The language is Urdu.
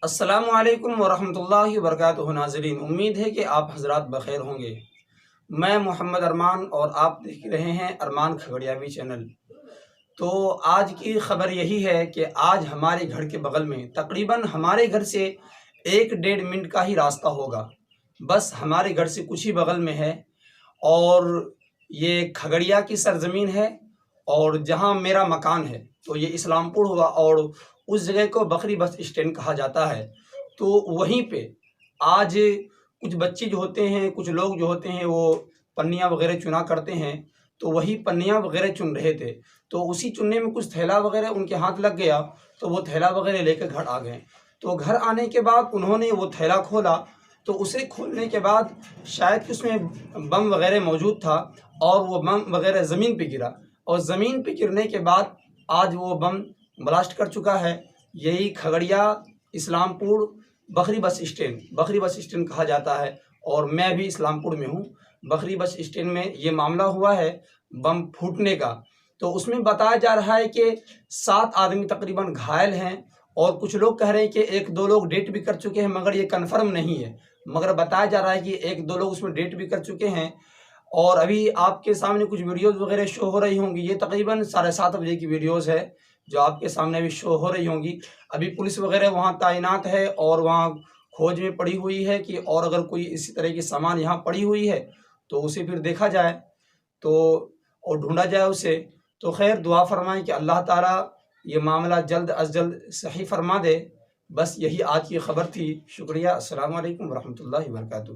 السلام علیکم ورحمۃ اللہ وبرکاتہ ناظرین، امید ہے کہ آپ حضرات بخیر ہوں گے۔ میں محمد ارمان اور آپ دیکھ رہے ہیں ارمان کھگڑیاوی چینل۔ تو آج کی خبر یہی ہے کہ آج ہمارے گھر کے بغل میں تقریباً ہمارے گھر سے 1-1.5 منٹ کا ہی راستہ ہوگا، بس ہمارے گھر سے کچھ ہی بغل میں ہے، اور یہ کھگڑیا کی سرزمین ہے، اور جہاں میرا مکان ہے تو یہ اسلام پور ہوا، اور اس جگہ کو بکری بس اسٹینڈ کہا جاتا ہے۔ تو وہیں پہ آج کچھ بچے جو ہوتے ہیں، کچھ لوگ جو ہوتے ہیں، وہ پنیاں وغیرہ چنا کرتے ہیں، تو وہی پنیاں وغیرہ چن رہے تھے، تو اسی چننے میں کچھ تھیلا وغیرہ ان کے ہاتھ لگ گیا، تو وہ تھیلا وغیرہ لے کے گھر آ گئے۔ تو گھر آنے کے بعد انہوں نے وہ تھیلا کھولا، تو اسے کھولنے کے بعد شاید کہ اس میں بم وغیرہ موجود تھا، اور وہ بم وغیرہ زمین پہ گرا، اور زمین پہ گرنے کے بعد آج وہ بم بلاسٹ کر چکا ہے۔ یہی کھگڑیا اسلام پور بکری بس اسٹینڈ کہا جاتا ہے، اور میں بھی اسلام پور میں ہوں۔ بکری بس اسٹینڈ میں یہ معاملہ ہوا ہے بم پھوٹنے کا۔ تو اس میں بتایا جا رہا ہے کہ 7 آدمی تقریباً گھائل ہیں، اور کچھ لوگ کہہ رہے ہیں کہ 1-2 لوگ ڈیٹ بھی کر چکے ہیں، مگر یہ کنفرم نہیں ہے، مگر بتایا جا رہا ہے کہ 1-2 لوگ اس میں ڈیٹ بھی کر چکے ہیں۔ اور ابھی آپ کے سامنے کچھ ویڈیوز وغیرہ شو ہو رہی ہوں گی، یہ تقریباً 7:30 بجے کی ویڈیوز ہے جو آپ کے سامنے ابھی شو ہو رہی ہوں گی۔ ابھی پولیس وغیرہ وہاں تعینات ہے، اور وہاں کھوج میں پڑی ہوئی ہے کہ اور اگر کوئی اسی طرح کی سامان یہاں پڑی ہوئی ہے تو اسے پھر دیکھا جائے، تو اور ڈھونڈا جائے اسے۔ تو خیر دعا فرمائیں کہ اللہ تعالیٰ یہ معاملہ جلد از جلد صحیح فرما دے۔ بس یہی آج کی خبر تھی، شکریہ، السلام علیکم ورحمۃ اللہ وبرکاتہ۔